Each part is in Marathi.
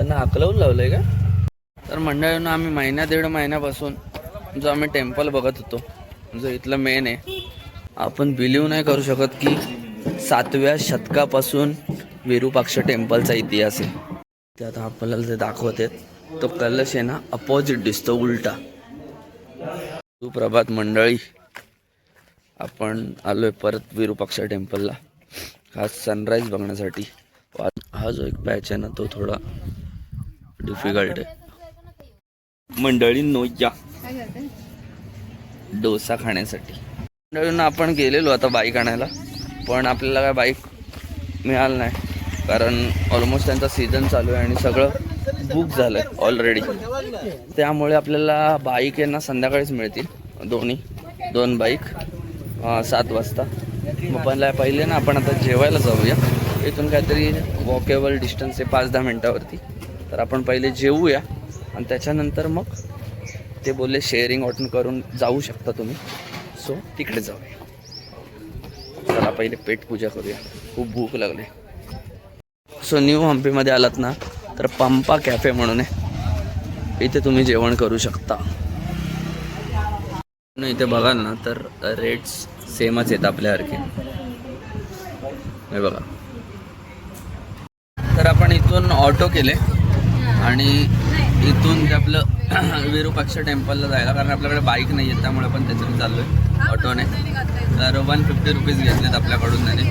त्यांना हाकलवून लावलंय का? तर मंडळींनो, आम्ही दीड महिन्यापासून जो आम्ही टेम्पल बघत होतो, जो इथलं मेन आहे, आपण बिलीव्ह नाही करू शकत की 7व्या शतकापासून विरूपाक्ष टेम्पलचा इतिहास आहे. ते आता आपल्याला जे दाखवते तो कलश आहे ना, अपोजिट दिसतो, उलटा. सुप्रभात मंडळी, आपण आलोय परत विरूपाक्ष टेम्पलला, खास सनराईज बघण्यासाठी. हा जो एक पॅच आहे ना, तो थोडा डिफिकल्ट आहे. मंडळींनो, या डोसा खाण्यासाठी. मंडळींनो, आपण गेलेलो आता बाईक आणायला, पण आपल्याला काय बाईक मिळालं नाही, कारण ऑलमोस्ट त्यांचा सीझन चालू आहे आणि सगळं बुक झालं आहे ऑलरेडी. त्यामुळे आपल्याला बाईक यांना संध्याकाळीच मिळतील, दोन बाईक 7 वाजता. मग पहिले ना आपण आता जेवायला जाऊया. इथून काहीतरी वॉकेबल डिस्टन्स आहे 5-10 मिनटावरती. तर आपण पहिले जेवूया आणि त्याच्यानंतर मग ते बोलले शेअरिंग ऑटो करून जाऊ शकता तुम्ही, सो तिकडे जाऊया. चला पहिले पेटपूजा करूया, खूप भूक लागली. सो न्यू हम्पीमध्ये आलात ना तर पंपा कॅफे म्हणून आहे, इथे तुम्ही जेवण करू शकता. इथे बघाल ना तर रेट्स सेमच आहेत आपल्यासारखे, हे बघा. तर आपण इथून ऑटो केले आणि इथून ते आपलं विरूपाक्ष टेम्पलला जायला, कारण आपल्याकडे बाईक नाही आहे त्यामुळे आपण त्याच्याने चाललो आहे ऑटोने. तर 150 रुपीज घेतलेत आपल्याकडून त्याने.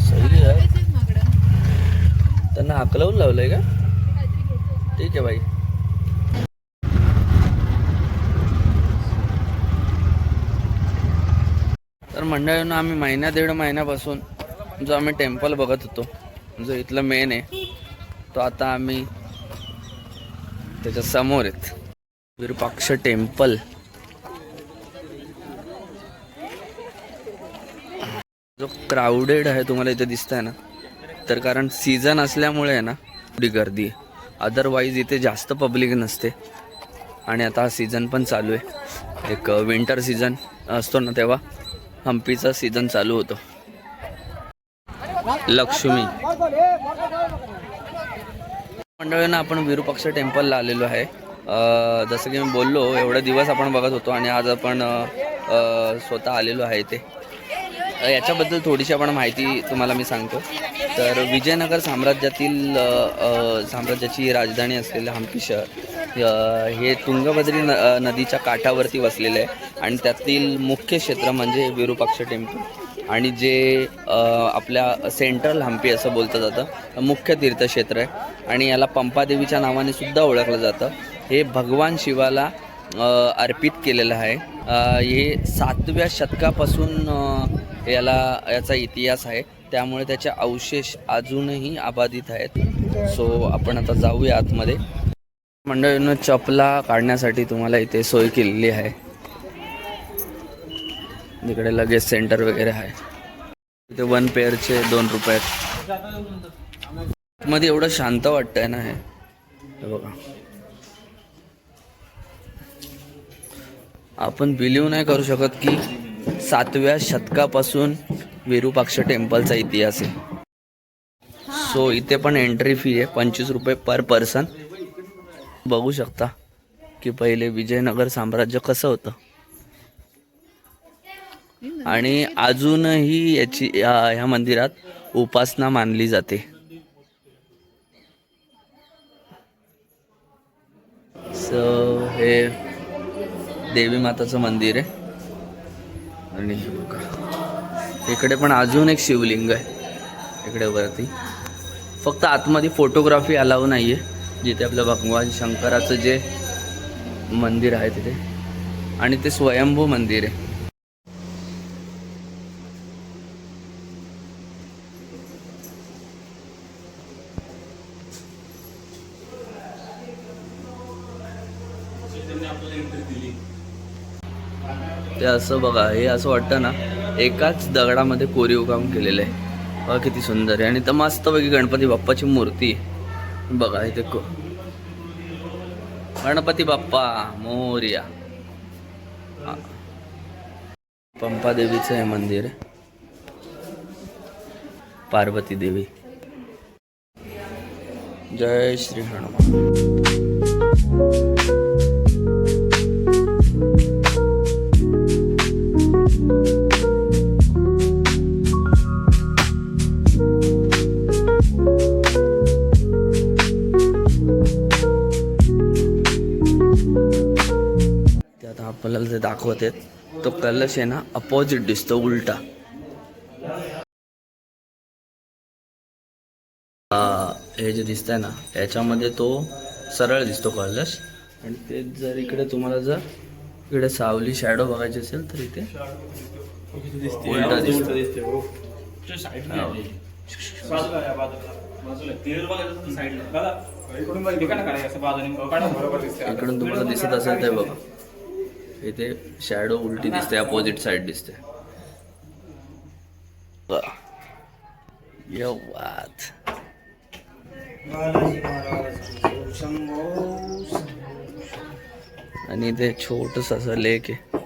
सही आहे, त्यांना हाकलवून लावलंय का? ठीक आहे बाई. तर मंडळींनो, आम्ही दीड महिन्यापासून जो आम्ही टेम्पल बघत होतो, जो इथलं मेन आहे, तो आता आम्ही त्याच्या समोर आहेत, विरूपाक्ष टेम्पल. जो क्राऊडेड आहे तुम्हाला इथे दिसत आहे ना, तर कारण सीझन असल्यामुळे आहे ना थोडी गर्दी आहे. अदरवाईज इथे जास्त पब्लिक नसते. आणि आता हा सीझन पण चालू आहे, एक विंटर सीझन असतो ना तेव्हा हम्पीचा सीझन चालू होतो. लक्ष्मी मंडळींना, आपण विरूपाक्ष टेम्पलला आलेलो आहे. जसं की मी बोललो, एवढे दिवस आपण बघत होतो आणि आज आपण स्वतः आलेलो आहे इथे. याच्याबद्दल थोडीशी आपण माहिती तुम्हाला मी सांगतो. तर विजयनगर साम्राज्याची राजधानी असलेलं हम्पी शहर हे तुंगभद्री नदीच्या काठावरती वसलेलं आहे आणि त्यातील मुख्य क्षेत्र म्हणजे विरूपाक्ष टेम्पल. आणि जे आपल्या सेंट्रल हम्पी असं बोलतं जातं, मुख्य तीर्थक्षेत्र आहे आणि याला पंपादेवीच्या नावाने सुद्धा ओळखलं जातं. हे भगवान शिवाला अर्पित केलेलं आहे. हे 7व्या शतकापासून याचा इतिहास आहे, त्यामुळे त्याचे अवशेष अजूनही अबाधित आहेत. सो आपण आता जाऊया आतमध्ये. मंडळींनो, चपला काढण्यासाठी तुम्हाला इथे सोय केलेली आहे. इकडे लगेच सेंटर वगैरे आहे. इथे 1 पेअरचे 2 रुपयात. मध्ये एवढं शांत वाटतंय ना हे बघा. आपण बिलीव्ह नाही करू शकत की 7व्या शतकापासून विरूपाक्ष टेम्पलचा इतिहास आहे. सो इथे पण एंट्री फी आहे 25 रुपये पर पर्सन. बघू शकता की पहिले विजयनगर साम्राज्य कसं होतं आणि अजूनही ह्या मंदिरात उपासना मानली जाते. सो हे देवी माताचं मंदिर आहे आणि इकडे पण अजून एक शिवलिंग आहे इकडे वरती. फक्त आतमध्ये फोटोग्राफी अलाव नाही आहे, जिथे आपलं भगवान शंकराचं जे मंदिर आहे तिथे, आणि ते स्वयंभू मंदिर आहे. ते असं बघा, हे असं वाटतं ना एकाच दगडामध्ये कोरीव काम केलेलं आहे. बघा किती सुंदर आहे. आणि तर मस्तपैकी गणपती बाप्पाची मूर्ती बघा इथे. गणपती बाप्पा मोरया. पंपा देवीचं हे मंदिर आहे, पार्वती देवी. जय श्री हनुमान. त्यात आपल्याला जे दाखवते तो कलश आहे ना, अपोजिट दिसतो, उलटा. हे जे दिसतंय ना याच्यामध्ये तो सरळ दिसतो कलश, आणि ते जर इकडे तुम्हाला जर इकडे सावली शॅडो बघायची असेल तर इथे उलटा दिसतो. इकडून तुम्हाला दिसत असेल ते बघा, इथे शॅडो उलटी दिसते, अपोजिट साइड दिसते. आणि ते छोटस असं लेक आहे,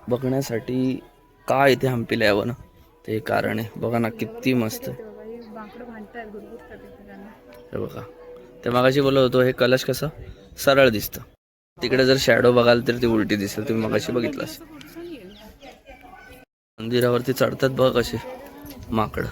बघण्यासाठी का इथे हम्पीला यावं ना, ते कारण आहे. बघा ना किती मस्त आहे. हे बघा, ते मगाशी बोलत होतो हे कलश कसं सरळ दिसतं, तिकडे जर शॅडो बघाल तर ती उलटी दिसेल. तुम्ही मगाशी बघितलं असेल. मंदिरावरती चढतात बघ कसे माकड.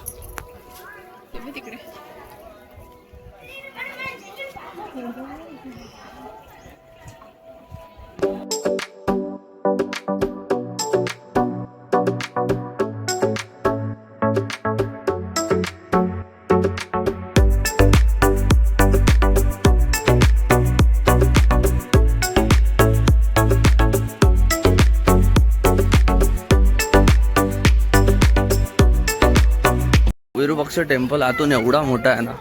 विरूपाक्ष टेम्पल आतून एवढा मोठा आहे ना,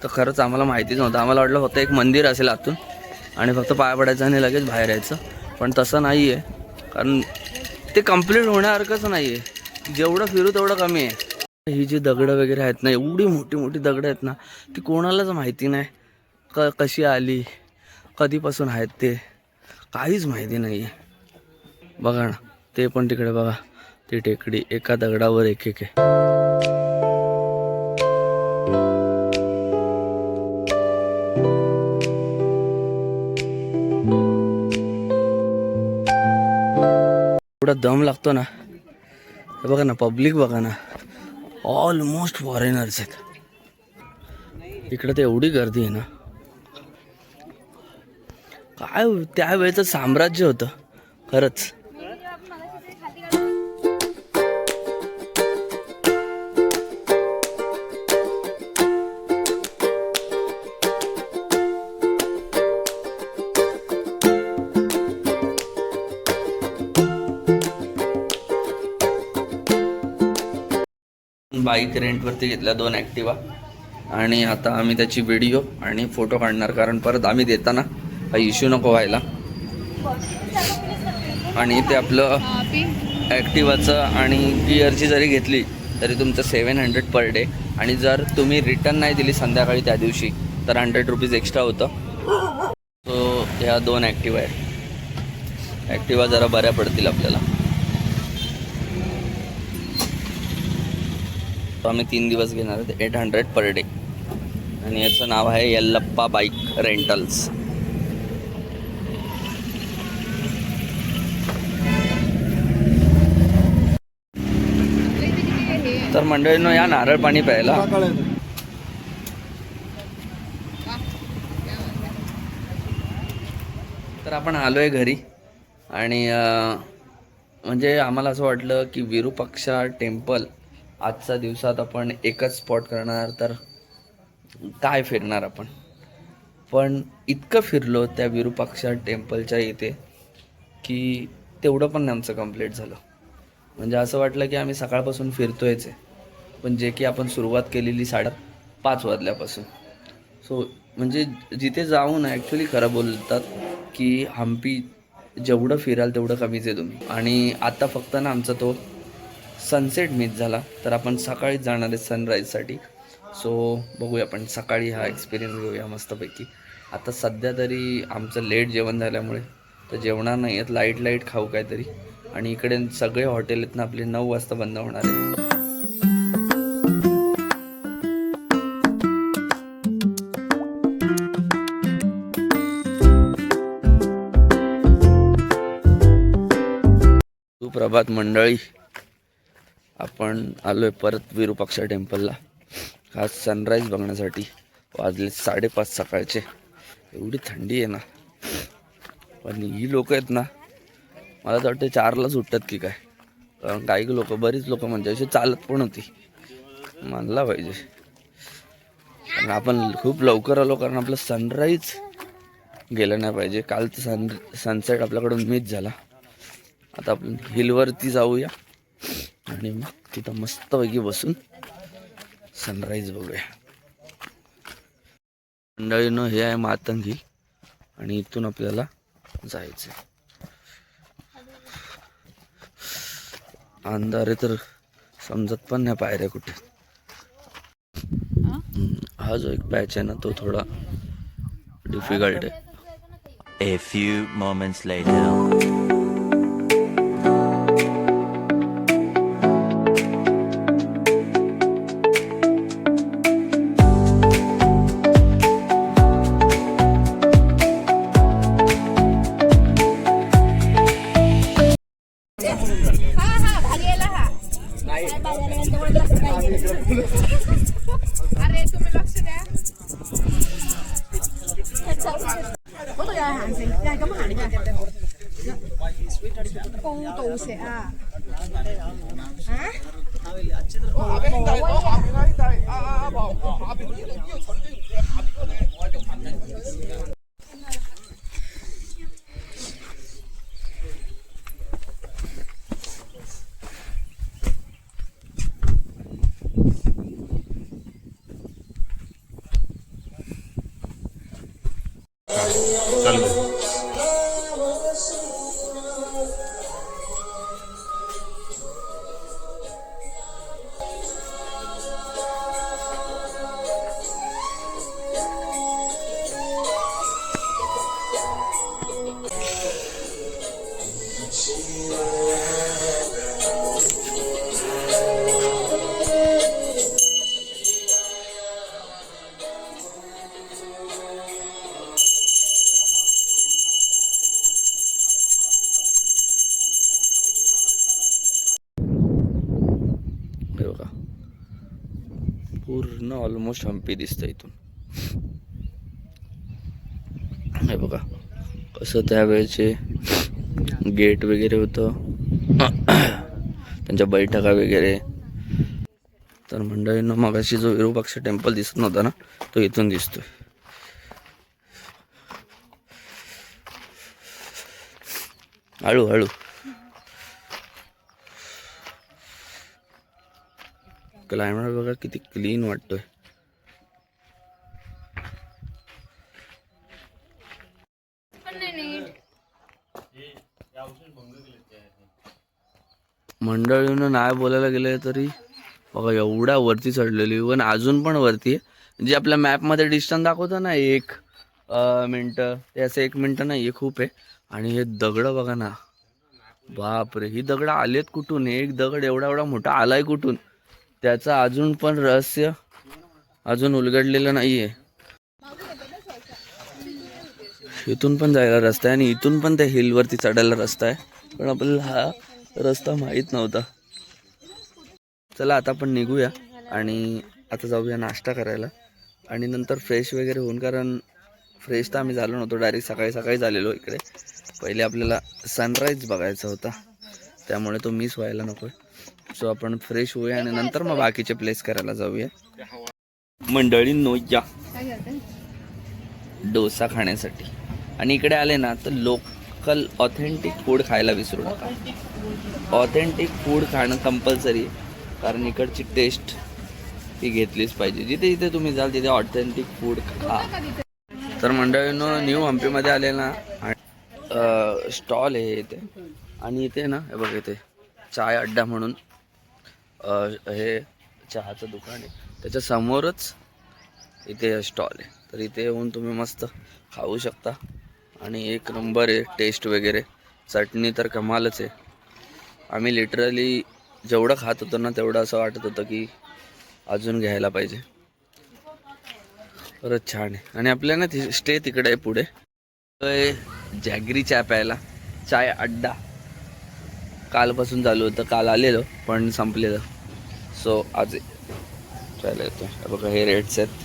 तर खरंच आम्हाला माहितीच नव्हतं. आम्हाला वाटलं फक्त एक मंदिर असेल आतून आणि फक्त पाया पडायचं आणि लगेच बाहेर यायचं, पण तसं नाही आहे. कारण ते कम्प्लीट होण्यासारखंच नाही आहे, जेवढं फिरू तेवढं कमी आहे. ही जी दगडं वगैरे आहेत ना, एवढी मोठी मोठी दगडं आहेत ना, ती कोणालाच माहिती नाही कशी आली, कधीपासून आहेत ते काहीच माहिती नाही आहे. बघा ना, ते पण तिकडे बघा, ती टेकडी एका दगडावर एक एक आहे. एवढा दम लागतो ना. हे बघा ना, पब्लिक बघा ना, ऑलमोस्ट फॉरेनर्स आहेत इकडे. तर एवढी गर्दी आहे ना, काय त्यावेळेचं साम्राज्य होतं खरंच. बाईक रेंटवरती घेतल्या 2 ॲक्टिवा, आणि आता आम्ही त्याची व्हिडिओ आणि फोटो काढणार, कारण परत आम्ही देताना काही इश्यू नको व्हायला. आणि ते आपलं ॲक्टिवाचं आणि गिअरची जरी घेतली तरी तुमचं 700 पर डे, आणि जर तुम्ही रिटर्न नाही दिली संध्याकाळी त्या दिवशी तर 100 रुपीज एक्स्ट्रा होतं. सो ह्या 2 ॲक्टिवा आहेत. ॲक्टिवा जरा बऱ्या पडतील आपल्याला. आम्ही 3 दिवस घेणार आहेत, 800 पर डे, आणि याचं नाव आहे यल्लप्पा बाईक रेंटल्स. तर मंडळींनो, या नारळ पाणी प्यायला. तर आपण आलोय घरी, आणि म्हणजे आम्हाला असं वाटलं की विरूपाक्षा टेम्पल आजच्या दिवसात आपण एकच स्पॉट करणार, तर काय फिरणार आपण. पण इतकं फिरलो त्या विरूपाक्षा टेम्पलच्या इथे की तेवढं पण आमचं कंप्लीट झालं. म्हणजे असं वाटलं की आम्ही सकाळपासून फिरतोयच आहे, पण जे की आपण सुरुवात केलेली 5:30 वाजल्यापासून. सो म्हणजे जिथे जाऊन ॲक्च्युली खरं बोलतात की हम्पी जेवढं फिराल तेवढं कमीच आहे तुम्ही. आणि आता फक्त ना आमचा तो सनसेट मिस झाला, तर आपण सकाळीच जाणार आहे सनराईजसाठी. सो बघूया, आपण सकाळी हा एक्सपिरियन्स घेऊया मस्तपैकी. आता सध्या तरी आमचं लेट जेवण झाल्यामुळे तर जेवणार नाही आहेत, लाईट खाऊ काहीतरी. आणि इकडे सगळे हॉटेल आहेत ना आपले 9 वाजता बंद होणार आहेत. सुप्रभात मंडळी, आपण आलोय परत विरूपाक्ष टेम्पलला खास सनराईज बघण्यासाठी. वाजले 5:30 सकाळचे. एवढी थंडी आहे ना, पण ही लोक आहेत ना, मला तर वाटतं 4ला सुटतात की काय. कारण काही लोक, बरीच लोक म्हणजे अशी चालत पण होती. मानला पाहिजे. कारण आपण खूप लवकर आलो, कारण आपलं सनराईज गेलं नाही पाहिजे. काल तर सनसेट आपल्याकडून मिस झाला. आता आपण हिलवरती जाऊया आणि मग तिथं मस्तपैकी बसून सनराईज बघूया. मंडळीनं हे आहे मातंग हिल आणि इथून आपल्याला जायचं. अंधार आहे तर समजत पण नाही पायऱ्या कुठे. हा जो एक पॅच आहे ना, तो थोडा डिफिकल्ट आहे. A few moments later. अरे तुम्ही लक्ष द्या. Có tôi là hàng gì? Đây có hàng nha. Con tù sẽ à. Hả? पूर्ण ऑलमोस्ट हम्पी दिसतं इथून. हे बघा कसं त्यावेळेचे गेट वगैरे होतं, त्यांच्या बैठका वगैरे. तर मंडळींना मगाशी जो विरूपाक्ष टेम्पल दिसत नव्हता ना, तो इथून दिसतोय. हळूहळू क्लायमेट बघा किती क्लीन वाटतोय. मंडळीनं नाही बोलायला गेलं तरी बघा एवढ्या वरती चढलेली, पण अजून पण वरती आहे. जे आपल्या मॅपमध्ये डिस्टन्स दाखवतं ना 1 मिनटं, ते असं 1 मिनटं नाही, हे खूप आहे. आणि हे दगड बघा ना, बापरे, ही दगड आलेत कुठून? एक दगड एवढा एवढा मोठा आलाय कुठून? त्याचं अजून पण रहस्य अजून उलगडलेलं नाहीये. इथून पण जायला रस्ता आहे आणि इथून पण त्या हिलवरती चढायला रस्ता आहे, पण आपल्याला हा रस्ता माहीत नव्हता. चला आता आपण निघूया आणि आता जाऊया नाश्ता करायला आणि नंतर फ्रेश वगैरे होऊन, कारण फ्रेश तर आम्ही झालो नव्हतो, डायरेक्ट सकाळी सकाळी झालेलो इकडे. पहिले आपल्याला सनराईज बघायचा होता, त्यामुळे तो मिस व्हायला नको. सो आपण फ्रेश होऊया आणि नंतर मग बाकीचे प्लेस करायला जाऊया. मंडळींनो या डोसा खाण्यासाठी, आणि इकडे आले ना तर लोकल ऑथेंटिक फूड खायला विसरू नका. ऑथेंटिक फूड खाणं कंपल्सरी आहे, कारण इकडची टेस्ट ही घेतलीच पाहिजे. जिथे जिथे तुम्ही जाल तिथे ऑथेंटिक फूड खा. तर मंडळींनो न्यू हम्पीमध्ये आले ना, स्टॉल आहे इथे, आणि इथे ना हे बघ इथे चाय अड्डा म्हणून हे चहाचं दुकान आहे, त्याच्या समोरच इथे स्टॉल आहे. तर इथे येऊन तुम्ही मस्त खाऊ शकता आणि एक नंबर आहे टेस्ट वगैरे. चटणी तर कमालच आहे. आम्ही लिटरली जेवढं खात होतो ना तेवढं असं वाटत होतं की अजून घ्यायला पाहिजे. खरंच छान आहे. आणि आपल्या ना स्टे तिकडे आहे पुढे. जॅगरी चाय प्यायला. चाय अड्डा कालपासून चालू होतं. काल आलेलो पण संपलेलं. सो आज चायला येतो. बघा हे रेट्स आहेत.